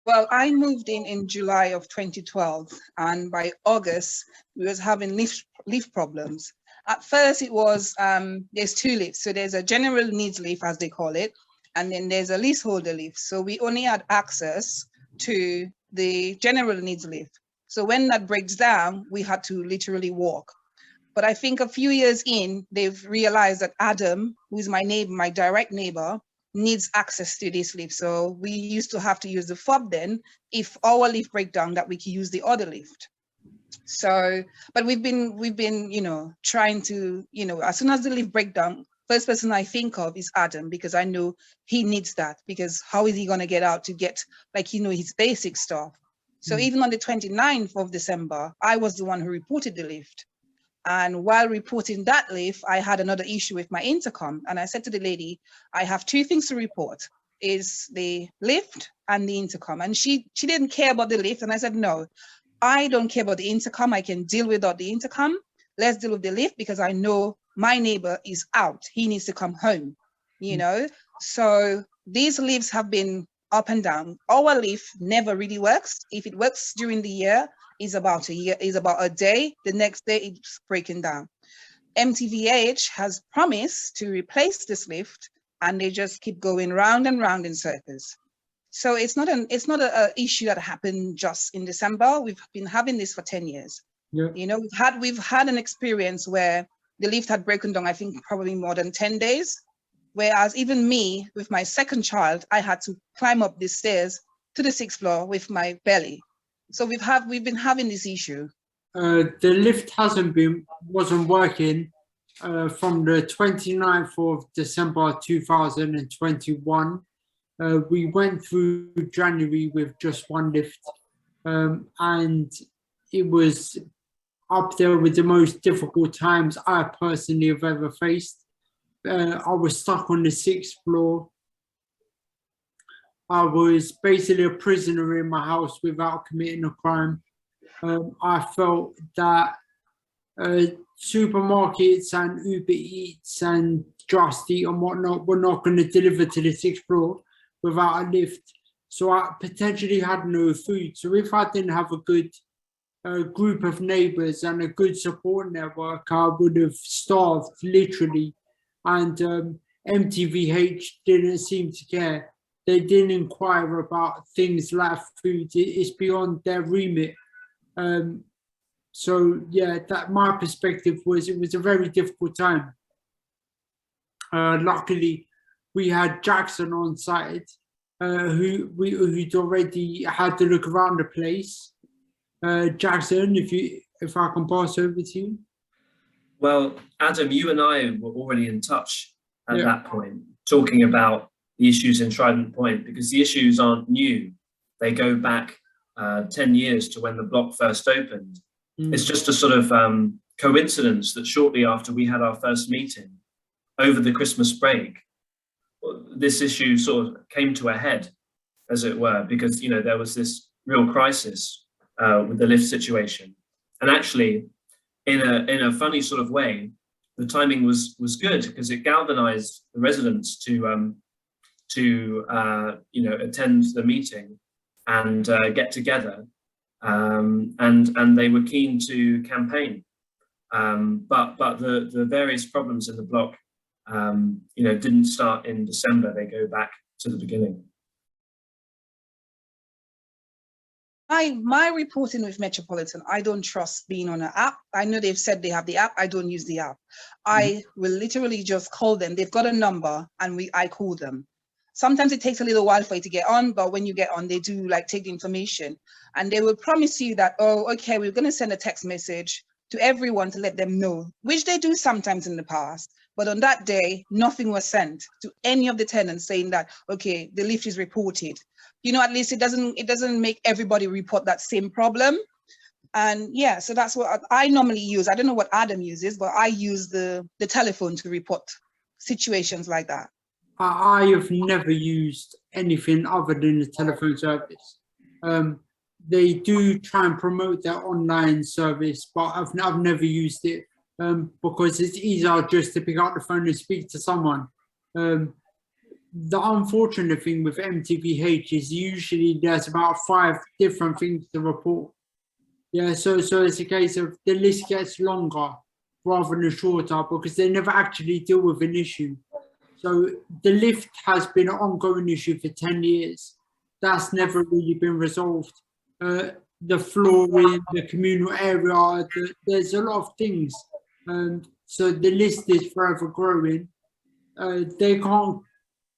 Well, I moved in July of 2012, and by August, we was having lift problems. At first, it was, there's two lifts. So there's a general needs lift, as they call it, and then there's a leaseholder lift. So we only had access to the general needs lift. So when that breaks down, we had to literally walk. But I think a few years in, they've realized that Adam, who is my neighbor, my direct neighbor, needs access to this lift. So we used to have to use the fob then, if our lift break down, that we can use the other lift. So, but we've been, you know, trying to, you know, as soon as the lift break down, first person I think of is Adam, because I know he needs that, because how is he going to get out to get, like, you know, his basic stuff. So even on the 29th of December, I was the one who reported the lift. And while reporting that lift, I had another issue with my intercom. And I said to the lady, I have two things to report, is the lift and the intercom. And she didn't care about the lift. And I said, no, I don't care about the intercom. I can deal without the intercom. Let's deal with the lift, because I know my neighbor is out. He needs to come home, you know? So these lifts have been up and down. Our lift never really works. If it works during the year, is about a day. The next day it's breaking down. MTVHA has promised to replace this lift, and they just keep going round and round in circles. So it's not an issue that happened just in December. We've been having this for 10 years. Yeah. You know, we've had an experience where the lift had broken down, I think probably more than 10 days. Whereas even me, with my second child, I had to climb up the stairs to the 6th floor with my belly. So we've been having this issue. The lift wasn't working from the 29th of December 2021. We went through January with just one lift, and it was up there with the most difficult times I personally have ever faced. I was stuck on the 6th floor. I was basically a prisoner in my house without committing a crime. I felt that supermarkets and Uber Eats and Just Eat and whatnot were not going to deliver to the 6th floor without a lift. So I potentially had no food. So if I didn't have a good group of neighbors and a good support network, I would have starved, literally. And MTVH didn't seem to care. They didn't inquire about things like food. It's beyond their remit. So yeah, that my perspective was it was a very difficult time. Luckily, we had Jackson on site, who'd already had to look around the place. Jackson, if I can pass over to you. Well, Adam, you and I were already in touch at that point, talking about the issues in Trident Point, because the issues aren't new. They go back 10 years to when the block first opened. It's just a sort of coincidence that shortly after we had our first meeting over the Christmas break, this issue sort of came to a head, as it were, because, you know, there was this real crisis with the lift situation. And actually, in a funny sort of way, the timing was good, because it galvanized the residents to you know, attend the meeting and get together, and they were keen to campaign. But the various problems in the block, you know, didn't start in December. They go back to the beginning. My reporting with Metropolitan, I don't trust being on an app. I know they've said they have the app. I don't use the app. I will literally just call them. They've got a number, and I call them. Sometimes it takes a little while for you to get on, but when you get on, they do like take the information, and they will promise you that, oh, okay, we're going to send a text message to everyone to let them know, which they do sometimes in the past. But on that day, nothing was sent to any of the tenants saying that, okay, the lift is reported. You know, at least it doesn't make everybody report that same problem. And yeah, so that's what I normally use. I don't know what Adam uses, but I use the telephone to report situations like that. I have never used anything other than the telephone service. They do try and promote their online service, but I've never used it because it's easier just to pick up the phone and speak to someone. the unfortunate thing with MTVH is usually there's about 5 different things to report. Yeah, so it's a case of the list gets longer rather than shorter because they never actually deal with an issue. So the lift has been an ongoing issue for 10 years. That's never really been resolved. The flooring, the communal area, there's a lot of things. So the list is forever growing. They can't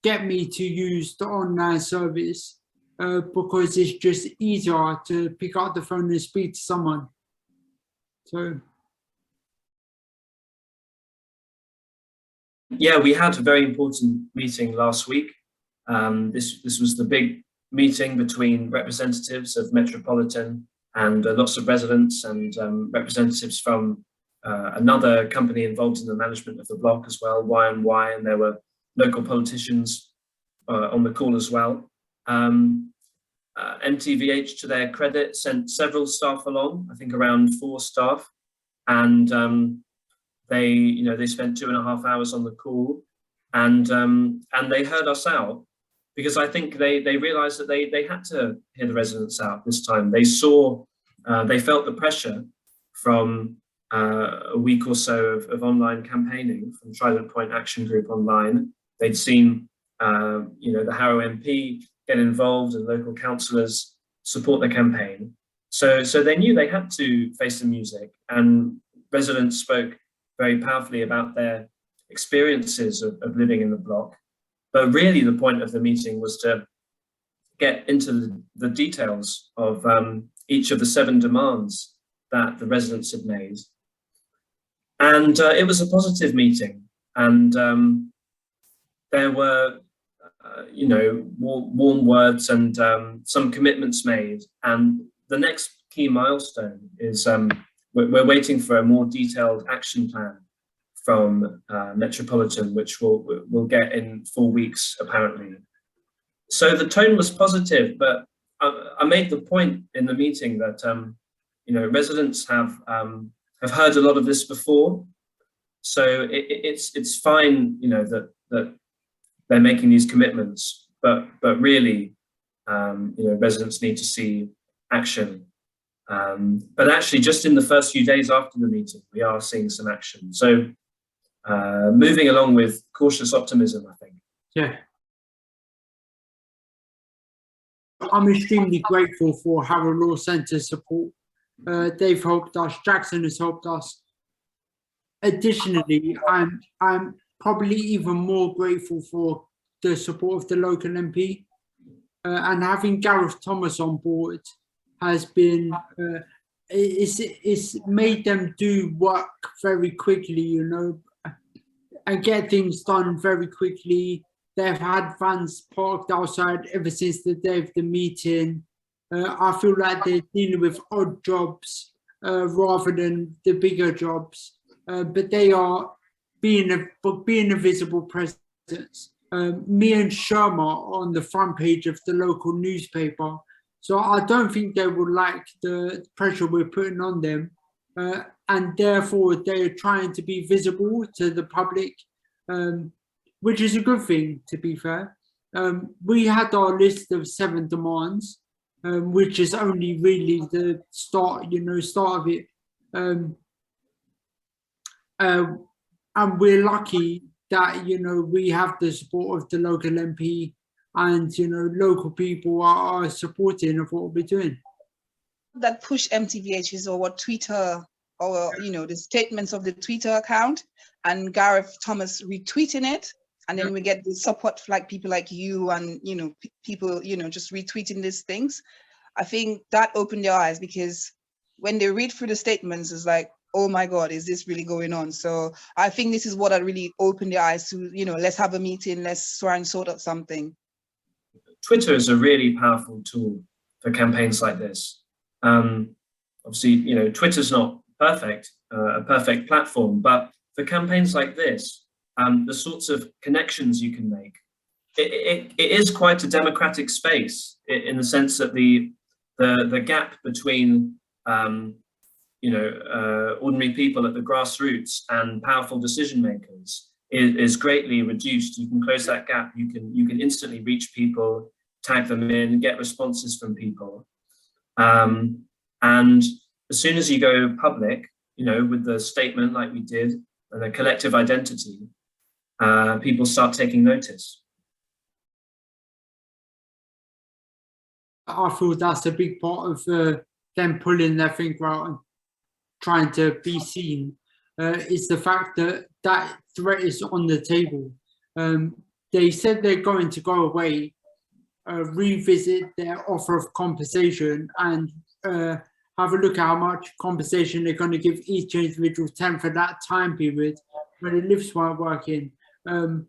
get me to use the online service because it's just easier to pick up the phone and speak to someone. So. Yeah, we had a very important meeting last week. This was the big meeting between representatives of Metropolitan and lots of residents and representatives from another company involved in the management of the block as well, Y&Y, and there were local politicians on the call as well. MTVH, to their credit, sent several staff along, I think around 4 staff, and they spent 2.5 hours on the call, and they heard us out because I think they realised that they had to hear the residents out this time. They saw, they felt the pressure from a week or so of online campaigning from Trident Point Action Group online. They'd seen the Harrow MP get involved and local councillors support the campaign. So they knew they had to face the music, and residents spoke very powerfully about their experiences of living in the block. But really the point of the meeting was to get into the details of each of the 7 demands that the residents had made. And it was a positive meeting, and there were warm words and some commitments made. And the next key milestone is we're waiting for a more detailed action plan from Metropolitan, which we'll get in 4 weeks apparently. So the tone was positive, but I made the point in the meeting that residents have heard a lot of this before, so it's fine, that they're making these commitments, but really, residents need to see action. But actually, just in the first few days after the meeting, we are seeing some action. So moving along with cautious optimism, I think. Yeah. I'm extremely grateful for Harrow Law Centre's support. They've helped us. Jackson has helped us. Additionally, I'm probably even more grateful for the support of the local MP, and having Gareth Thomas on board has been it's made them do work very quickly, and get things done very quickly. They've had vans parked outside ever since the day of the meeting. I feel like they're dealing with odd jobs rather than the bigger jobs, but they are being a visible presence. Me and Sharma on the front page of the local newspaper. So I don't think they would like the pressure we're putting on them, and therefore they're trying to be visible to the public, which is a good thing, to be fair. We had our list of 7 demands, which is only really the start of it. And we're lucky that, we have the support of the local MP, and, local people are supporting of what we're doing. That push MTVH is or Twitter, or, the statements of the Twitter account, and Gareth Thomas retweeting it. And then we get the support like people like you and, people, just retweeting these things. I think that opened their eyes, because when they read through the statements, it's like, oh my God, is this really going on? So I think this is what had really opened their eyes to, let's have a meeting, let's try and sort out something. Twitter is a really powerful tool for campaigns like this. Obviously, Twitter's not perfect, a perfect platform, but for campaigns like this, the sorts of connections you can make, it is quite a democratic space in the sense that the gap between ordinary people at the grassroots and powerful decision makers is greatly reduced. You can close that gap. You can instantly reach people, tag them in, get responses from people. And as soon as you go public, you know, with the statement like we did and a collective identity, people start taking notice. I feel that's a big part of them pulling their finger out and trying to be seen, is the fact that that threat is on the table. They said they're going to go away, revisit their offer of compensation, and have a look at how much compensation they're going to give each individual tenant for that time period when the lifts weren't working. I'm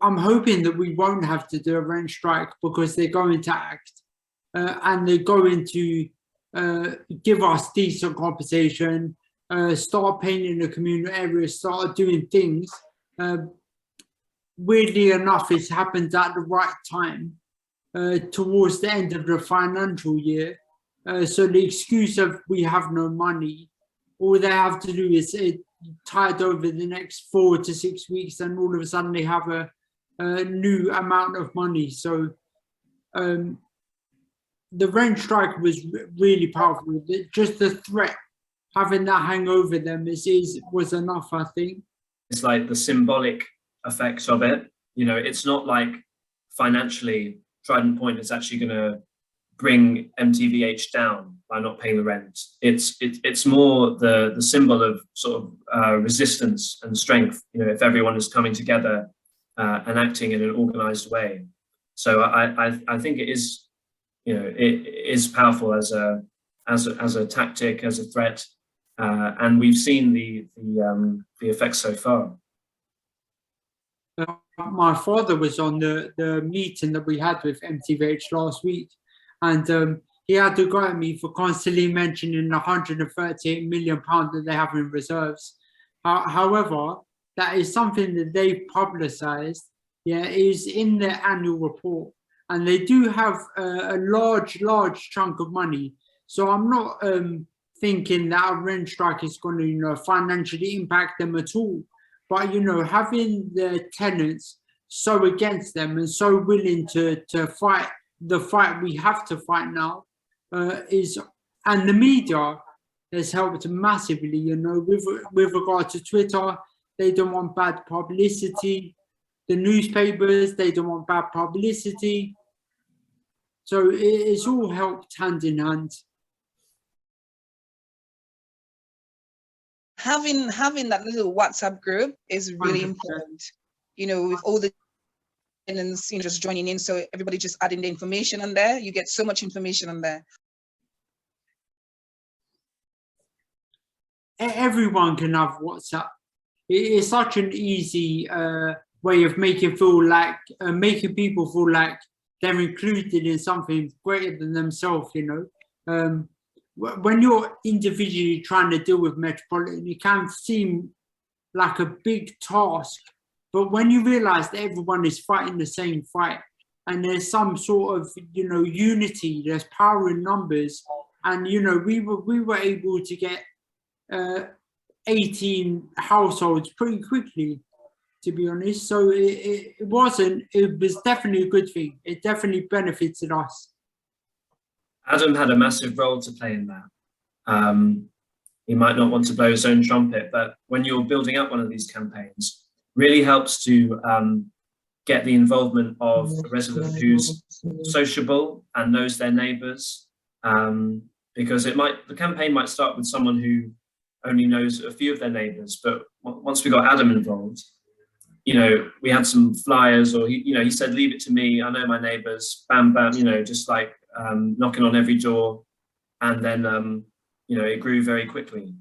hoping that we won't have to do a rent strike, because they're going to act and they're going to give us decent compensation, start painting the communal areas, start doing things. Weirdly enough, it's happened at the right time, towards the end of the financial year. So the excuse of we have no money, all they have to do is tide over the next 4 to 6 weeks, and all of a sudden they have a new amount of money. So the rent strike was really powerful. Just the threat, having that hang over them was enough, I think. It's like the symbolic effects of it. You know, it's not like financially Trident Point is actually going to bring MTVH down by not paying the rent. It's more the symbol of sort of resistance and strength. You know, if everyone is coming together and acting in an organized way. So I think it is, you know, it is powerful as a tactic, as a threat, and we've seen the effects so far. My father was on the meeting that we had with MTVH last week, and he had to go at me for constantly mentioning the £138 million that they have in reserves. However, that is something that they've publicised. Yeah, it is in their annual report, and they do have a large chunk of money. So I'm not thinking that a rent strike is going to, you know, financially impact them at all. But, you know, having the tenants so against them and so willing to fight the fight we have to fight now and the media has helped massively, you know, with regard to Twitter. They don't want bad publicity. The newspapers, they don't want bad publicity. So it's all helped hand in hand. Having that little WhatsApp group is really 100%. important. You know, with all the tenants, you know, just joining in, so everybody just adding the information on there. You get so much information on there. Everyone can have WhatsApp. It's such an easy way of making people feel like they're included in something greater than themselves, you know. When you're individually trying to deal with Metropolitan, it can seem like a big task, but when you realize that everyone is fighting the same fight and there's some sort of, you know, unity, there's power in numbers, and, you know, we were able to get 18 households pretty quickly, to be honest. So it was definitely a good thing. It definitely benefited us. Adam had a massive role to play in that. He might not want to blow his own trumpet, but when you're building up one of these campaigns, really helps to get the involvement of a resident who's sociable and knows their neighbours, because the campaign might start with someone who only knows a few of their neighbours, but once we got Adam involved, you know, we had some flyers, or he said, leave it to me, I know my neighbours, bam, bam, you know, just like knocking on every door, and then, you know, it grew very quickly.